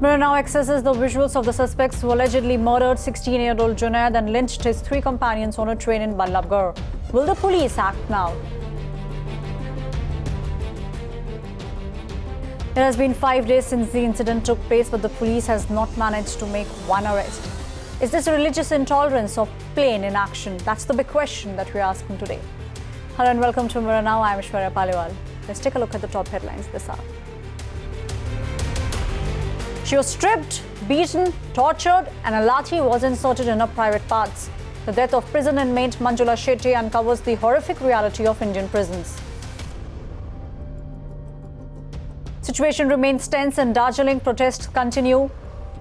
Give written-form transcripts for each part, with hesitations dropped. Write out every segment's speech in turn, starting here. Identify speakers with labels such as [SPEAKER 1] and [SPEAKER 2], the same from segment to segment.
[SPEAKER 1] Mirror now accesses the visuals of the suspects who allegedly murdered 16-year-old Junaid and lynched his 3 companions on a train in Ballabgarh. Will the police act now? It has been 5 days since the incident took place, but the police has not managed to make one arrest. Is this religious intolerance or plain inaction? That's the big question that we're asking today. Hello and welcome to Mirror Now. I'm Aishwarya Paliwal. Let's take a look at the top headlines this hour. She was stripped, beaten, tortured, and a lathi was inserted in her private parts. The death of prison inmate Manjula Shetty uncovers the horrific reality of Indian prisons. Situation remains tense and Darjeeling protests continue.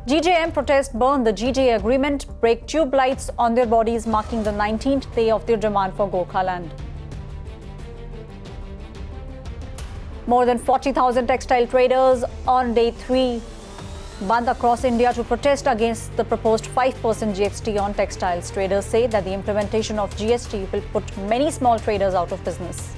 [SPEAKER 1] GJM protests burn the GTA agreement, break tube lights on their bodies, marking the 19th day of their demand for Gorkha land. More than 40,000 textile traders on day 3 band across India to protest against the proposed 5% GST on textiles. Traders say that the implementation of GST will put many small traders out of business.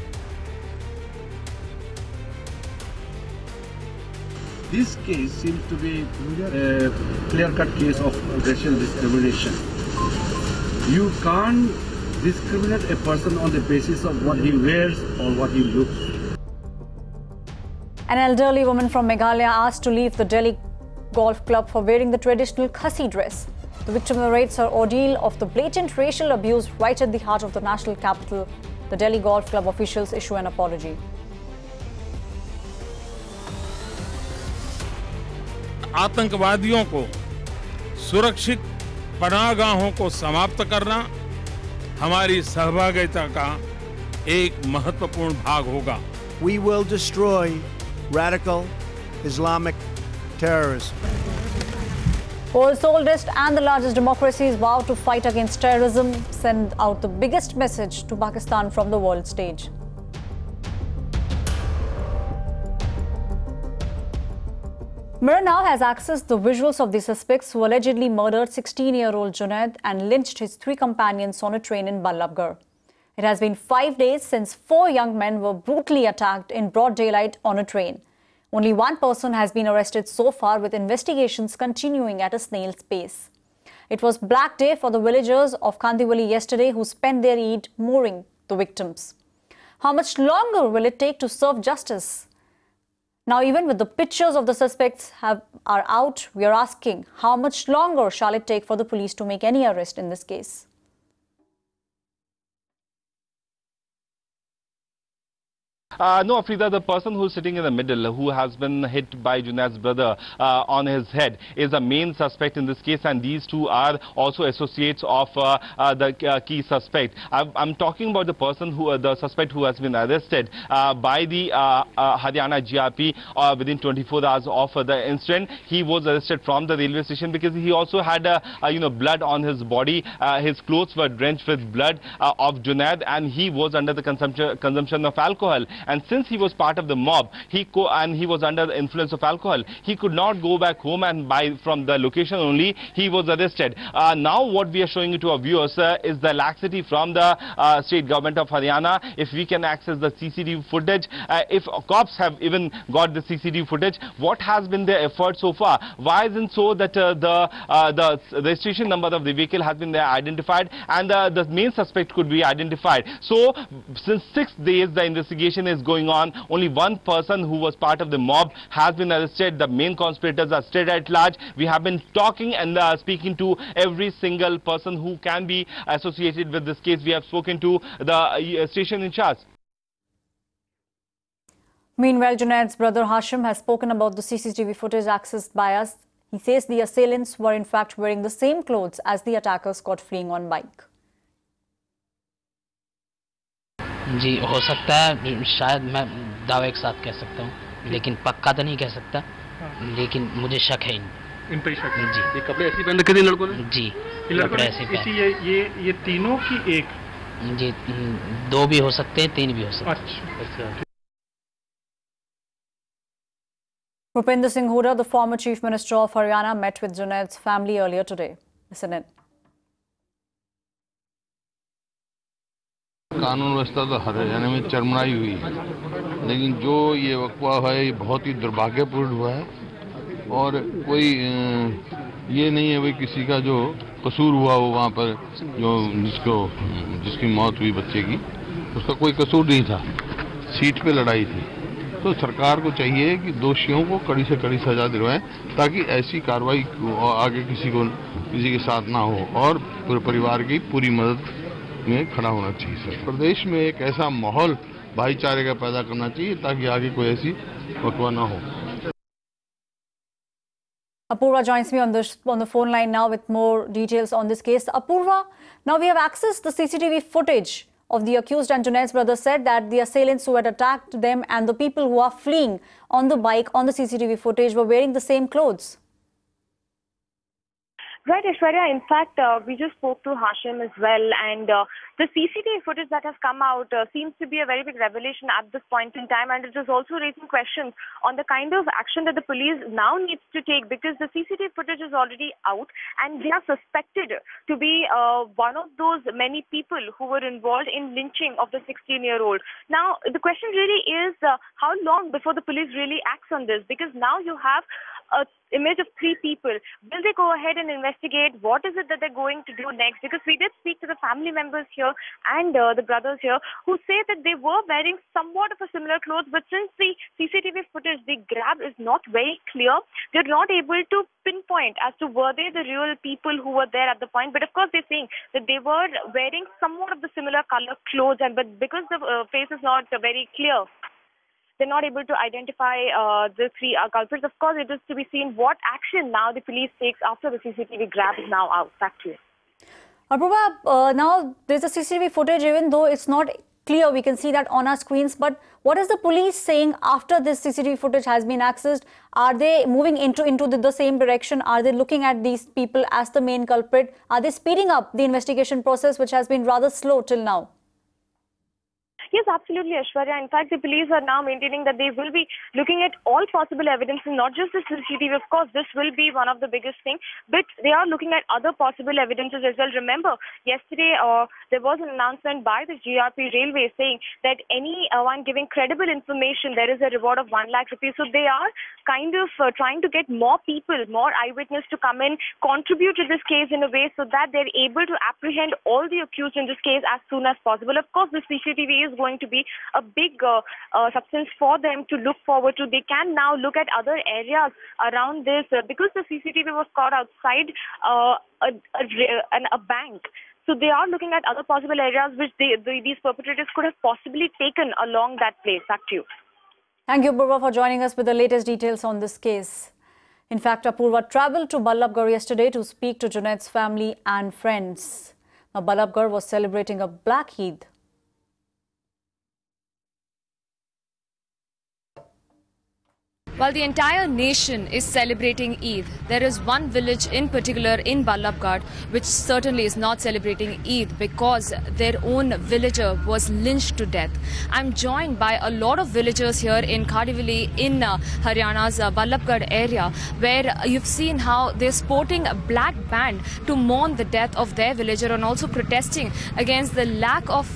[SPEAKER 2] This case seems to be a clear-cut case of racial discrimination. You can't discriminate a person on the basis of what he wears or what he looks.
[SPEAKER 1] An elderly woman from Meghalaya asked to leave the Delhi Golf Club for wearing the traditional khasi dress. The victim narrates her ordeal of the blatant racial abuse right at the heart of the national capital. The Delhi Golf Club officials issue an apology.
[SPEAKER 3] आतंकवादियों को सुरक्षित पनाहगाहों को समाप्त करना हमारी सहभागिता का एक महत्वपूर्ण भाग होगा.
[SPEAKER 4] We will destroy radical Islamic terrorism.
[SPEAKER 1] World's oldest and the largest democracies vow to fight against terrorism, send out the biggest message to Pakistan from the world stage. Mirror now has accessed the visuals of the suspects who allegedly murdered 16-year-old Junaid and lynched his 3 companions on a train in Ballabgarh. It has been 5 days since 4 young men were brutally attacked in broad daylight on a train. Only 1 person has been arrested so far, with investigations continuing at a snail's pace. It was Black Day for the villagers of Kandivali yesterday who spent their Eid mourning the victims. How much longer will it take to serve justice? Now, even with the pictures of the suspects are out, we are asking, how much longer shall it take for the police to make any arrest in this case?
[SPEAKER 5] No, Afrida, the person who's sitting in the middle, who has been hit by Junaid's brother on his head, is the main suspect in this case, and these 2 are also associates of the key suspect. I'm talking about the person the suspect who has been arrested by the Haryana GRP within 24 hours of the incident. He was arrested from the railway station because he also had blood on his body. His clothes were drenched with blood of Junaid, and he was under the consumption of alcohol. And since he was part of the mob, he was under the influence of alcohol, he could not go back home and buy from the location only. He was arrested. Now what we are showing to our viewers is the laxity from the state government of Haryana. If we can access the CCTV footage, if cops have even got the CCTV footage, what has been their effort so far? Why isn't so that the registration number of the vehicle has been identified and the main suspect could be identified? So since 6 days the investigation is going on, only 1 person who was part of the mob has been arrested. The main conspirators are still at large. We have been talking and speaking to every single person who can be associated with this case. We have spoken to the station in charge.
[SPEAKER 1] Meanwhile, Junaid's brother Hashim has spoken about the CCTV footage accessed by us. He says the assailants were in fact wearing the same clothes as the attackers caught fleeing on bike.
[SPEAKER 6] जी हो सकता है, शायद मैं दावे के साथ कह सकता हूँ, लेकिन पक्का तो नहीं कह सकता, लेकिन मुझे शक है इन पे शक है। जी,
[SPEAKER 7] ये कपड़े ऐसे पहन रखे थे लड़कों ने?
[SPEAKER 6] जी, कपड़े ऐसे
[SPEAKER 7] पहने। ये तीनों की एक?
[SPEAKER 6] जी, 2 भी हो सकते हैं, 3 भी हो सकते हैं।
[SPEAKER 7] अच्छा।
[SPEAKER 1] Bhupinder Singh Hooda, the former Chief Minister of Haryana, met with Junaid's family earlier today. Listen in.
[SPEAKER 8] कानून व्यवस्था तो हरियाणा में चरमराई हुई है, लेकिन जो ये वक़्वा है ये बहुत ही दुर्भाग्यपूर्ण हुआ है और कोई ये नहीं है भाई किसी का जो कसूर हुआ हो वहाँ पर जो जिसकी मौत हुई बच्चे की, उसका कोई कसूर नहीं था, सीट पे लड़ाई थी। तो सरकार को चाहिए कि दोषियों को कड़ी से कड़ी सजा दिलवाएं ताकि ऐसी कार्रवाई आगे किसी के साथ ना हो, और पूरे परिवार की पूरी मदद में खड़ा होना चाहिए। सर, प्रदेश में एक ऐसा माहौल भाईचारे का पैदा करना चाहिए ताकि आगे कोई ऐसी अफवाह ना हो।
[SPEAKER 1] Apurva joins me on the phone line now with more details on this case. Apurva, now we have accessed the CCTV footage of the accused, and Junaid's brother said that the assailants who had attacked them and the people who are fleeing on the bike on the CCTV footage were wearing the same clothes.
[SPEAKER 9] Right, Aishwarya. In fact, we just spoke to Hashim as well, and the CCTV footage that has come out seems to be a very big revelation at this point in time, and it is also raising questions on the kind of action that the police now needs to take, because the CCTV footage is already out, and they are suspected to be one of those many people who were involved in lynching of the 16-year-old. Now, the question really is how long before the police really acts on this, because now you have an image of 3 people. Will they go ahead and investigate? What is it that they're going to do next? Because we did speak to the family members here and the brothers here who say that they were wearing somewhat of a similar clothes, but since the CCTV footage they grab is not very clear, they're not able to pinpoint as to were they the real people who were there at the point. But of course they're saying that they were wearing somewhat of the similar color clothes, but because the face is not very clear, they're not able to identify the 3 culprits. Of course, it is to be seen what action now the police takes after the CCTV grab is now out. Back to you.
[SPEAKER 1] Apurva, now there's a CCTV footage, even though it's not clear, we can see that on our screens. But what is the police saying after this CCTV footage has been accessed? Are they moving into the same direction? Are they looking at these people as the main culprit? Are they speeding up the investigation process, which has been rather slow till now?
[SPEAKER 9] Yes, absolutely, Aishwarya. In fact, the police are now maintaining that they will be looking at all possible evidence, not just the CCTV. Of course, this will be one of the biggest things, but they are looking at other possible evidences as well. Remember, yesterday there was an announcement by the GRP Railway saying that anyone giving credible information, there is a reward of 1 lakh rupees. So they are kind of trying to get more people, more eyewitnesses to come in, contribute to this case in a way so that they're able to apprehend all the accused in this case as soon as possible. Of course, the CCTV is going to be a big substance for them to look forward to. They can now look at other areas around this because the CCTV was caught outside a bank. So they are looking at other possible areas which these perpetrators could have possibly taken along that place. Back to you.
[SPEAKER 1] Thank you, Apurva, for joining us with the latest details on this case. In fact, Apurva travelled to Ballabgarh yesterday to speak to Junaid's family and friends. Now, Ballabgarh was celebrating a Black Eid.
[SPEAKER 10] While the entire nation is celebrating Eid, there is one village in particular in Ballabgarh which certainly is not celebrating Eid because their own villager was lynched to death. I'm joined by a lot of villagers here in Khadivali in Haryana's Ballabgarh area, where you've seen how they're sporting a black band to mourn the death of their villager and also protesting against the lack of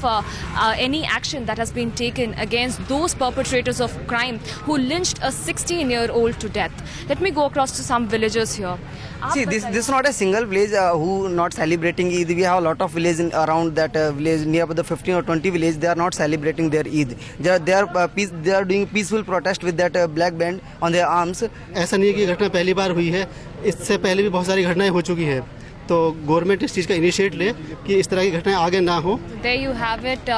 [SPEAKER 10] any action that has been taken against those perpetrators of crime who lynched a 16-year-old to death. Let me go across to some villagers here.
[SPEAKER 11] See, this is not a single village who not celebrating Eid. We have a lot of villages around that village, near the 15 or 20 villages. They are not celebrating their Eid. They are doing peaceful protest with that black band on their arms.
[SPEAKER 12] ऐसा नहीं है कि घटना पहली बार हुई है, इससे पहले भी बहुत सारी घटनाएं हो चुकी हैं. तो गवर्नमेंट इस चीज़ का इनिशिएट ले कि इस तरह की घटनाएं आगे ना हो.
[SPEAKER 10] There you have it.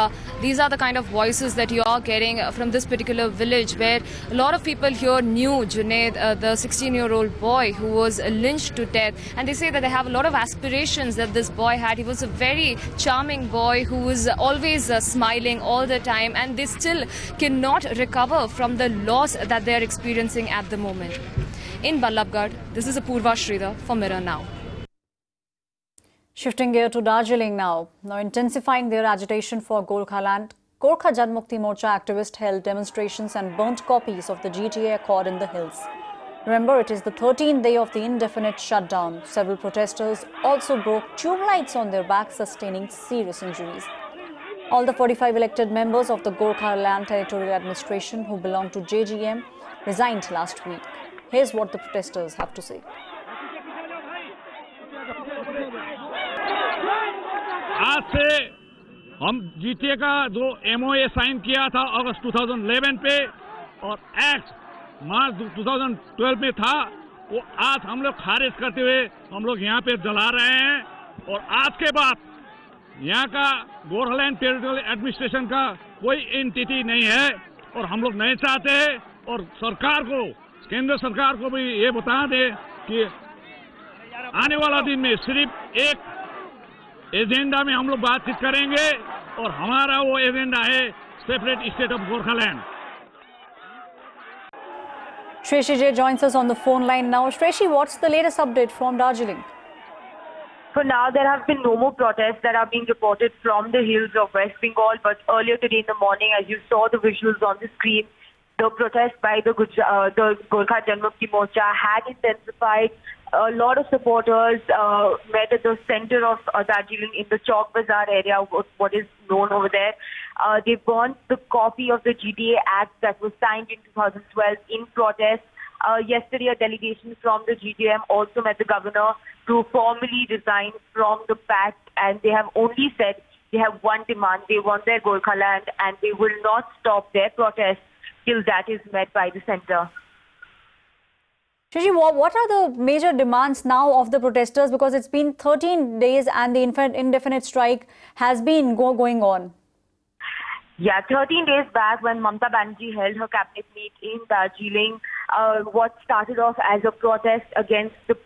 [SPEAKER 10] These are the kind of voices that you are getting from this particular village, where a lot of people here knew Junaid, the 16-year-old boy who was lynched to death, and they say that they have a lot of aspirations that this boy had. He was a very charming boy who was always smiling all the time, and they still cannot recover from the loss that they are experiencing at the moment. In Ballabgarh, this is Apurva Sridhar for Mirror Now.
[SPEAKER 1] Shifting gear to Darjeeling now. Now intensifying their agitation for Gorkha land, Gorkha Janmukti Morcha activists held demonstrations and burnt copies of the GTA Accord in the hills. Remember, it is the 13th day of the indefinite shutdown. Several protesters also broke tube lights on their backs, sustaining serious injuries. All the 45 elected members of the Gorkha Land Territorial Administration who belong to JGM resigned last week. Here's what the protesters have to say.
[SPEAKER 13] आज से हम GTA का जो MOA sign किया था अगस्त 2011 पे और act मार्च 2012 में था, वो आज हम लोग खारिज करते हुए हम लोग यहाँ पे जला रहे हैं। और आज के बाद यहाँ का गोरखलैंड टेरिटोरियल एडमिनिस्ट्रेशन का कोई एंटिटी नहीं है और हम लोग नहीं चाहते हैं। और सरकार को, केंद्र सरकार को भी ये बता दे कि आने वाला दिन में सिर्फ एक एजेंडा में हम लोग बातचीत करेंगे और हमारा वो एजेंडा है separate state of Gorkhaland.
[SPEAKER 1] Shreshi J joins us on the phone line now. Shreshi, what's the latest update from Darjeeling?
[SPEAKER 9] For now, there have been no more protests that are being reported from the hills of West Bengal. But earlier today in the morning, as you saw the visuals on the screen, the protest by the Gorkha Janmukti Morcha had intensified. A lot of supporters met at the center of Darjeeling in the Chowk Bazaar area, what is known over there. They burned the copy of the GTA Act that was signed in 2012 in protest. Yesterday, a delegation from the GTM also met the governor to formally resign from the pact, and they have only said they have one demand. They want their Gorkhaland, and they will not stop their protest till that is met by the centre.
[SPEAKER 1] Shreshi, what are the major demands now of the protesters? Because it's been 13 days and the indefinite strike has been going on.
[SPEAKER 9] Yeah, 13 days back when Mamata Banerjee held her cabinet meet in Darjeeling, what started off as a protest against the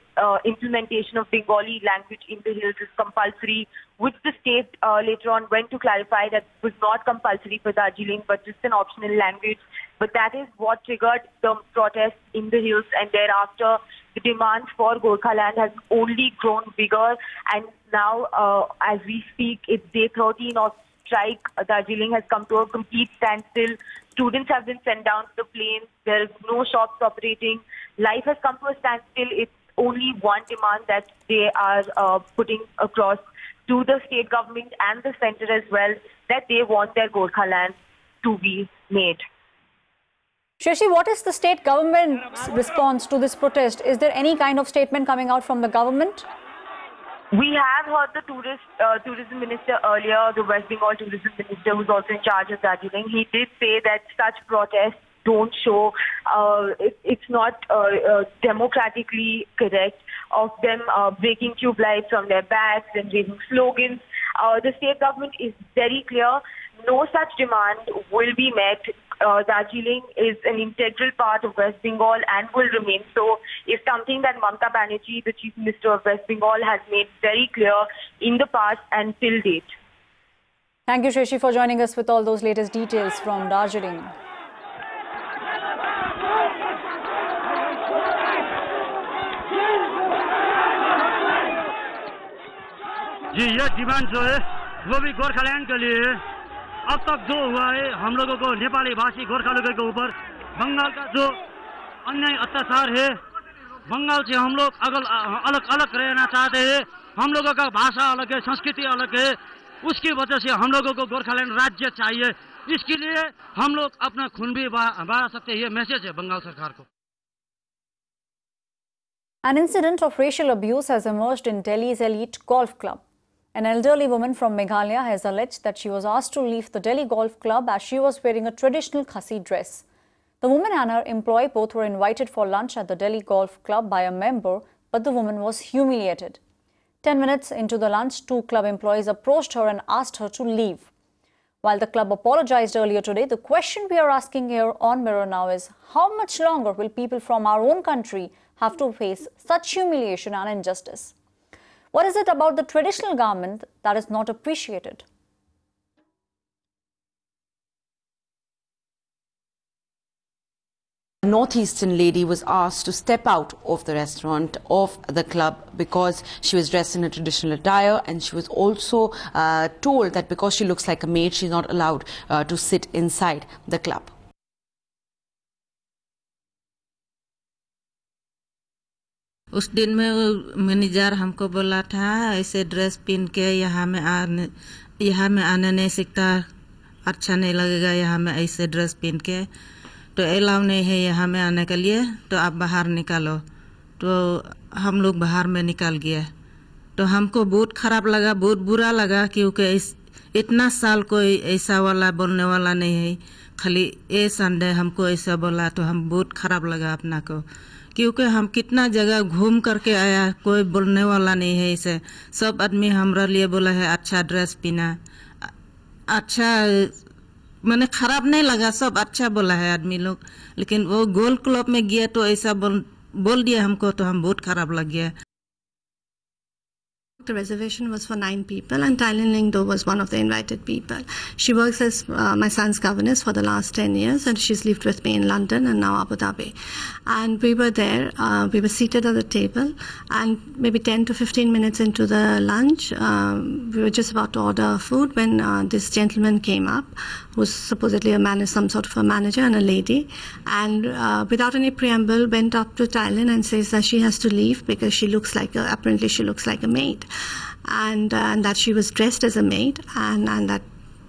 [SPEAKER 9] implementation of Bengali language in the hills is compulsory, which the state later on went to clarify that it was not compulsory for Darjeeling but just an optional language. But that is what triggered the protests in the hills, and thereafter the demand for Gorkhaland has only grown bigger, and now as we speak, it's day 13 of strike. Darjeeling has come to a complete standstill. Students have been sent down to the plains. There is no shops operating. Life has come to a standstill. It's only one demand that they are putting across to the state government and the centre as well, that they want their Gorkhaland to be made.
[SPEAKER 1] Shreshi, what is the state government's response to this protest? Is there any kind of statement coming out from the government?
[SPEAKER 9] We have heard the tourism minister earlier, the West Bengal tourism minister, who's also in charge of Darjeeling. He did say that such protests don't show, it's not democratically correct of them breaking tube lights from their backs and raising slogans. The state government is very clear. No such demand will be met. Darjeeling is an integral part of West Bengal and will remain so. It's something that Mamata Banerjee, the Chief Minister of West Bengal, has made very clear in the past and till date.
[SPEAKER 1] Thank you, Shreshi, for joining us with all those latest details from Darjeeling.
[SPEAKER 14] जी ये demand जो है वो भी गोरखालैंड के लिए है। अब तक जो हुआ है हम लोगों को नेपाली भाषी गोरखा लोगों के ऊपर बंगाल का जो अन्याय अत्याचार है, बंगाल से हम लोग अलग अलग रहना चाहते हैं। हम लोगों का भाषा अलग है, संस्कृति अलग है, उसकी वजह से हम लोगों को गोरखालैंड राज्य चाहिए। इसके लिए हम लोग अपना खून भी बहा सकते हैं। ये मैसेज है बंगाल सरकार को।
[SPEAKER 1] An incident of racial abuse has emerged in Delhi's elite golf club. An elderly woman from Meghalaya has alleged that she was asked to leave the Delhi Golf Club as she was wearing a traditional Khasi dress. The woman and her employee both were invited for lunch at the Delhi Golf Club by a member, but the woman was humiliated. 10 minutes into the lunch, two club employees approached her and asked her to leave. While the club apologized earlier today, the question we are asking here on Mirror Now is, how much longer will people from our own country have to face such humiliation and injustice? What is it about the traditional garment that is not appreciated?
[SPEAKER 15] A northeastern lady was asked to step out of the restaurant, of the club, because she was dressed in a traditional attire, and she was also told that because she looks like a maid, she's not allowed to sit inside the club.
[SPEAKER 16] उस दिन में manager हमको बोला था ऐसे dress पहन के यहाँ में आने नहीं सकता, अच्छा नहीं लगेगा यहाँ में ऐसे ड्रेस पहन के। तो अलाउ नहीं है यहाँ में आने के लिए, तो आप बाहर निकालो। तो हम लोग बाहर में निकाल गया। तो हमको बहुत ख़राब लगा, बहुत बुरा लगा, क्योंकि इतना साल कोई ऐसा वाला बोलने वाला नहीं है। खाली ये संडे हमको ऐसा बोला तो हम बहुत ख़राब लगा अपना को, क्योंकि हम कितना जगह घूम करके आया, कोई बोलने वाला नहीं है इसे। सब आदमी हमारा लिए बोला है अच्छा ड्रेस पहना, अच्छा मैंने ख़राब नहीं लगा, सब अच्छा बोला है आदमी लोग। लेकिन वो गोल्ड क्लब में गया तो ऐसा बोल दिया हमको, तो हम बहुत ख़राब लग गया।
[SPEAKER 17] The reservation was for 9 people, and Thailand Lingdo was one of the invited people. She works as my son's governess for the last 10 years, and she's lived with me in London and now Abu Dhabi. And we were there, we were seated at the table, and maybe 10 to 15 minutes into the lunch, we were just about to order food when this gentleman came up, who's supposedly some sort of a manager, and a lady, and without any preamble went up to Thailand and says that she has to leave because she looks like apparently she looks like a maid. And that she was dressed as a maid, and that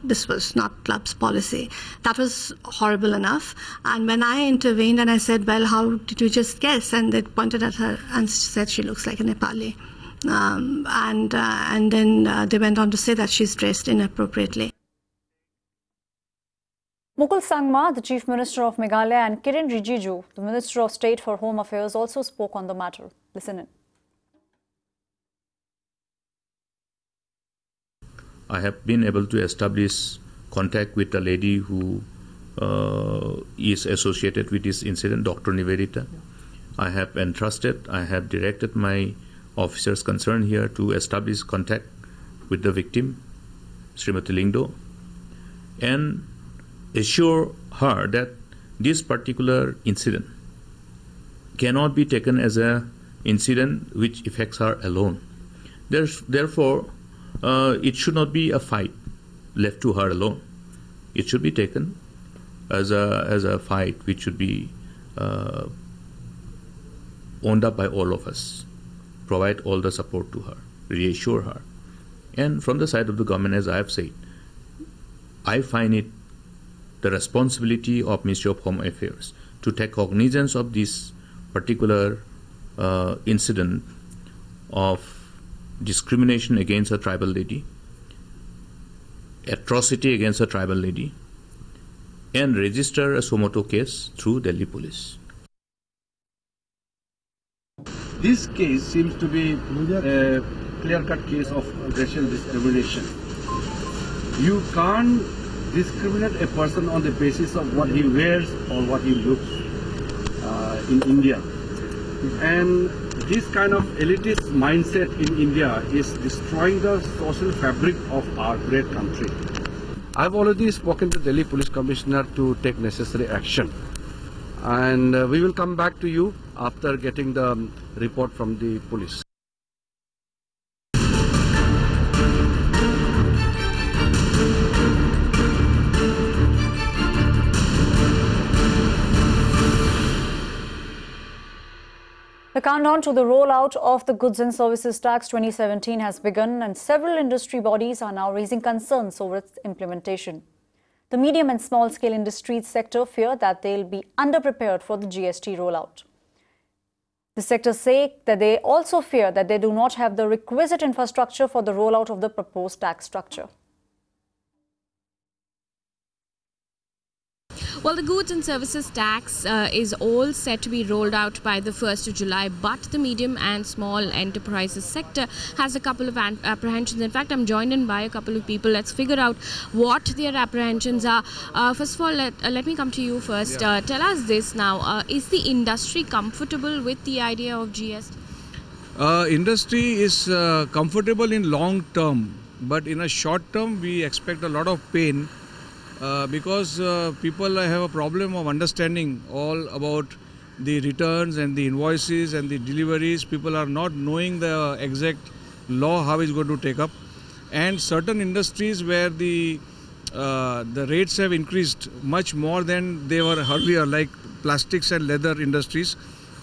[SPEAKER 17] this was not club's policy. That was horrible enough. And when I intervened and I said, well, how did you just guess? And they pointed at her and said she looks like a Nepali. And then they went on to say that she's dressed inappropriately.
[SPEAKER 1] Mukul Sangma, the Chief Minister of Meghalaya, and Kiren Rijiju, the Minister of State for Home Affairs, also spoke on the matter. Listen in.
[SPEAKER 18] I have been able to establish contact with a lady who is associated with this incident, Dr. Nivedita. I have entrusted, I have directed my officers concerned here to establish contact with the victim, Srimati Lingdo, and assure her that this particular incident cannot be taken as an incident which affects her alone. Therefore, it should not be a fight left to her alone. It should be taken as a fight which should be owned up by all of us. Provide all the support to her, reassure her. And from the side of the government, as I have said, I find it the responsibility of Ministry of Home Affairs to take cognizance of this particular incident of discrimination against a tribal lady, atrocity against a tribal lady, and register a sumoto case through Delhi Police.
[SPEAKER 2] This case seems to be a clear-cut case of racial discrimination. You can't discriminate a person on the basis of what he wears or what he looks in India. And this kind of elitist mindset in India is destroying the social fabric of our great country. I've already spoken to Delhi Police Commissioner to take necessary action. And we will come back to you after getting the report from the police.
[SPEAKER 1] The countdown to the rollout of the Goods and Services Tax 2017 has begun, and several industry bodies are now raising concerns over its implementation. The medium and small-scale industries sector fear that they'll be underprepared for the GST rollout. The sectors say that they also fear that they do not have the requisite infrastructure for the rollout of the proposed tax structure.
[SPEAKER 19] Well, the goods and services tax is all set to be rolled out by the 1st of July, but the medium and small enterprises sector has a couple of apprehensions. In fact, I'm joined in by a couple of people. Let's figure out what their apprehensions are. First of all, let me come to you first. Tell us this now. Is the industry comfortable with the idea of GST?
[SPEAKER 13] Industry is comfortable in long term, but in a short term, we expect a lot of pain. Because people have a problem of understanding all about the returns and the invoices and the deliveries. People are not knowing the exact law, how it's going to take up. And certain industries where the rates have increased much more than they were earlier, like plastics and leather industries.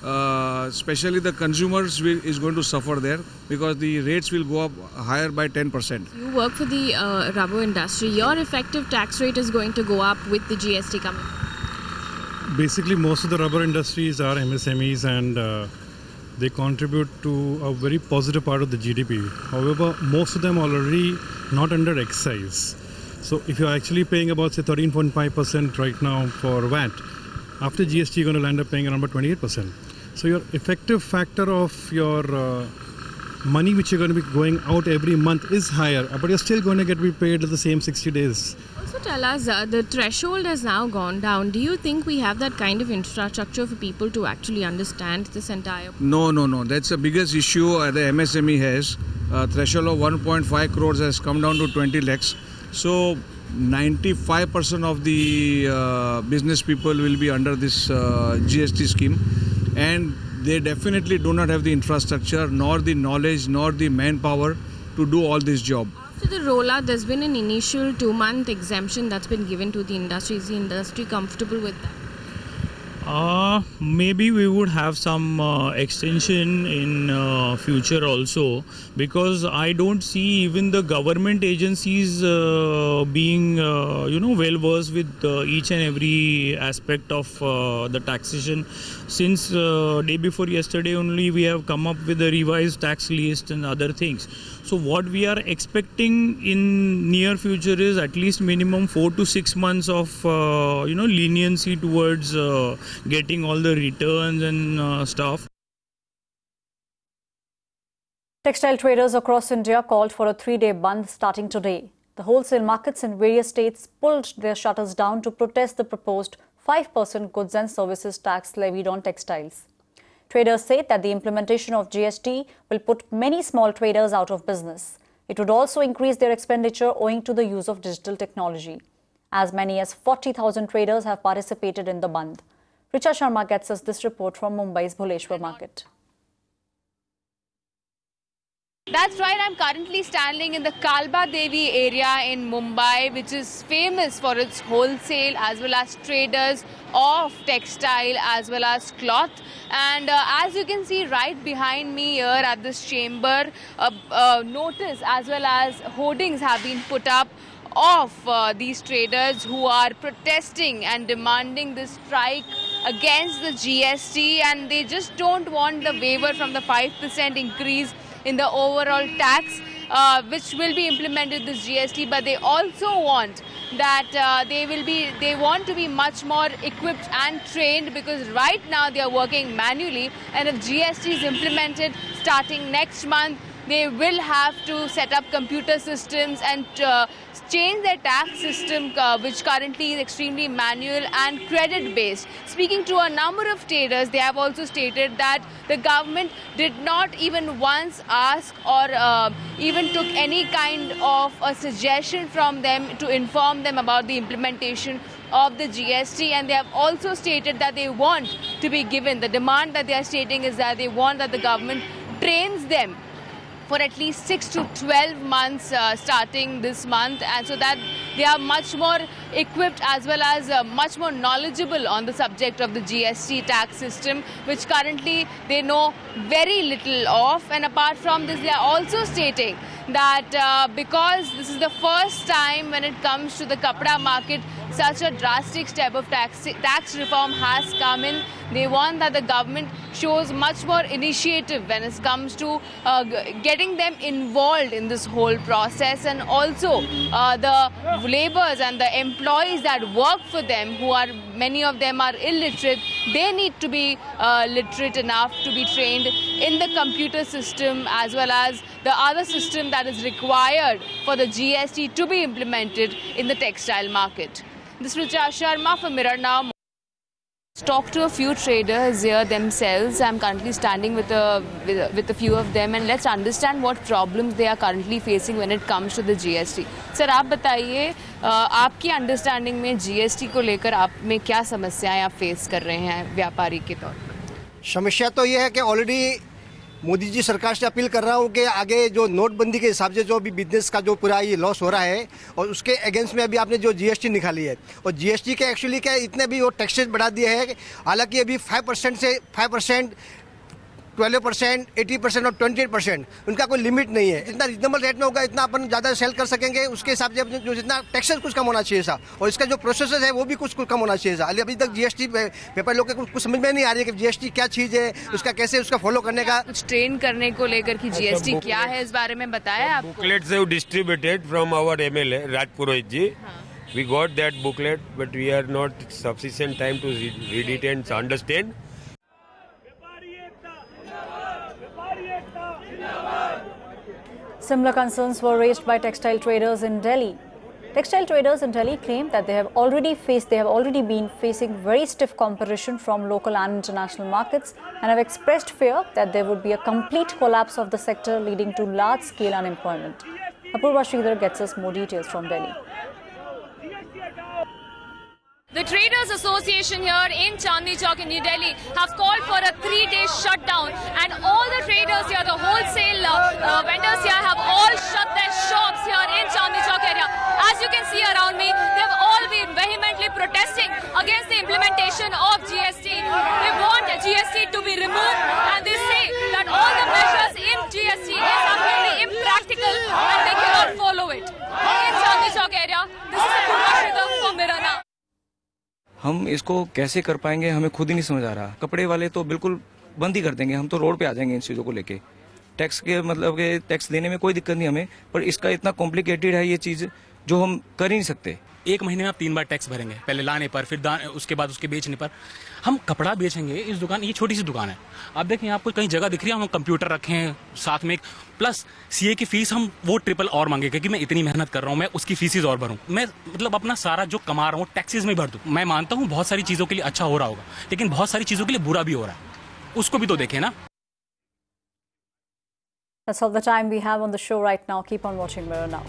[SPEAKER 13] Especially the consumers is going to suffer there because the rates will go up higher by 10%.
[SPEAKER 19] You work for the rubber industry. Your effective tax rate is going to go up with the GST coming.
[SPEAKER 20] Basically, most of the rubber industries are MSMEs and they contribute to a very positive part of the GDP. However, most of them are already not under excise. So if you're actually paying about, say, 13.5% right now for VAT, after GST, you're going to end up paying around about 28%. So your effective factor of your money which you're going to be going out every month is higher, but you're still going to be paid the same 60 days.
[SPEAKER 19] Also tell us, the threshold has now gone down. Do you think we have that kind of infrastructure for people to actually understand this entire?
[SPEAKER 21] No. That's the biggest issue the MSME has. Threshold of 1.5 crores has come down to 20 lakhs. So 95% of the business people will be under this GST scheme, and they definitely do not have the infrastructure, nor the knowledge, nor the manpower to do all this job.
[SPEAKER 19] After the rollout, there's been an initial 2-month exemption that's been given to the industry. Is the industry comfortable with that?
[SPEAKER 22] Maybe we would have some extension in future also, because I don't see even the government agencies being well versed with each and every aspect of the taxation. Since day before yesterday only we have come up with a revised tax list and other things. So what we are expecting in near future is at least minimum 4 to 6 months of leniency towards getting all the returns and stuff.
[SPEAKER 1] Textile traders across India called for a 3-day bandh starting today. The wholesale markets in various states pulled their shutters down to protest the proposed 5% goods and services tax levied on textiles. Traders say that the implementation of GST will put many small traders out of business. It would also increase their expenditure owing to the use of digital technology. As many as 40,000 traders have participated in the bandh. Richa Sharma gets us this report from Mumbai's Bhuleshwar market.
[SPEAKER 10] That's right, I'm currently standing in the Kalba Devi area in Mumbai, which is famous for its wholesale as well as traders of textile as well as cloth. And as you can see right behind me here at this chamber, notice as well as hoardings have been put up of these traders who are protesting and demanding this strike against the GST, and they just don't want the waiver from the 5% increase in the overall tax which will be implemented this GST, but they also want that they want to be much more equipped and trained, because right now they are working manually, and if GST is implemented starting next month, they will have to set up computer systems and change their tax system, which currently is extremely manual and credit based. Speaking to a number of traders, they have also stated that the government did not even once ask or even took any kind of a suggestion from them to inform them about the implementation of the GST, and they have also stated that they want to be given, the demand that they are stating is that they want that the government trains them for at least 6 to 12 months starting this month, and so that they are much more equipped as well as much more knowledgeable on the subject of the GST tax system, which currently they know very little of. And apart from this, they are also stating that because this is the first time when it comes to the kapda market, such a drastic step of tax reform has come in. They want that the government shows much more initiative when it comes to getting them involved in this whole process, and also the laborers and the employees that work for them, who are many of them are illiterate, they need to be literate enough to be trained in the computer system as well as the other system that is required for the GST to be implemented in the textile market. This is Richa Sharma for Mirror Now. Talk to a few traders here themselves. I'm currently standing with a few of them, and let's understand what problems they are currently facing when it comes to the GST. Sir, आप बताइए आपकी understanding में GST को लेकर आप में क्या समस्याएं आप फेस कर रहे हैं व्यापारी के तौर पर?
[SPEAKER 12] समस्या तो ये है कि ऑलरेडी मोदी जी सरकार से अपील कर रहा हूँ कि आगे जो नोटबंदी के हिसाब से जो भी बिजनेस का जो पूरा ये लॉस हो रहा है, और उसके अगेंस्ट में अभी आपने जो GST निकाली है, और GST के एक्चुअली क्या इतने भी वो टैक्सेस बढ़ा दिए हैं, हालांकि अभी 5% से 5% 12%, 80% और 28%, उनका कोई लिमिट नहीं है। इतना रिजनेबल रेट में होगा, इतना अपन ज़्यादा सेल कर सकेंगे, उसके हिसाब से जो जितना टैक्सेस कुछ कम होना चाहिए था, और इसका जो प्रोसेस है वो भी कुछ कम होना चाहिए था। अभी तक जीएसटी पेपर लोग के कुछ समझ में नहीं आ रही है कि जीएसटी क्या चीज़ है, उसका कैसे उसका फॉलो करने का।
[SPEAKER 3] कुछ ट्रेन करने को लेकर कि जीएसटी क्या है, इस बारे में बताया आपको?
[SPEAKER 4] Booklets have distributed from our MLA Raj Purohit ji. We got that booklet, but we are not sufficient time to read it and understand.
[SPEAKER 1] Similar concerns were raised by textile traders in Delhi. Textile traders in Delhi claim that they have already been facing very stiff competition from local and international markets and have expressed fear that there would be a complete collapse of the sector, leading to large-scale unemployment. Apurva Sridhar gets us more details from Delhi.
[SPEAKER 10] The Traders Association here in Chandni Chowk in New Delhi have called for a 3-day shutdown, and all the traders here, the wholesale vendors here, have all shut their shops here in Chandni Chowk area. As you can see around me, they have all been vehemently protesting against the implementation of GST. They want GST to be removed, and they say that all the measures in GST is absolutely impractical and they cannot follow it. In Chandni Chowk area, this is Apurva Sridhar for Mirror Now.
[SPEAKER 23] हम इसको कैसे कर पाएंगे, हमें खुद ही नहीं समझ आ रहा। कपड़े वाले तो बिल्कुल बंद ही कर देंगे, हम तो रोड पे आ जाएंगे इन चीज़ों को लेके। टैक्स के मतलब के टैक्स देने में कोई दिक्कत नहीं हमें, पर इसका इतना कॉम्प्लिकेटेड है ये चीज़ जो हम कर ही नहीं सकते।
[SPEAKER 24] एक महीने में आप 3 बार टैक्स भरेंगे, पहले लाने पर, फिर उसके बाद उसके बेचने पर। हम कपड़ा बेचेंगे, इस दुकान, ये छोटी सी दुकान है, आप देखें आपको कहीं जगह दिख रही है, हम कंप्यूटर रखे हैं साथ में, प्लस सीए की फीस हम वो ट्रिपल और मांगेंगे कि मैं इतनी मेहनत कर रहा हूँ, मैं उसकी फीसेज और भरूँ, मैं मतलब अपना सारा जो कमा रहा हूँ टैक्सेस में भर दूँ। मैं मानता हूँ बहुत सारी चीज़ों के लिए अच्छा हो रहा होगा, लेकिन बहुत सारी चीज़ों के लिए बुरा भी हो रहा है, उसको भी तो देखें ना।
[SPEAKER 1] That's all the time we have on the show right now. Keep on watching Mirror Now.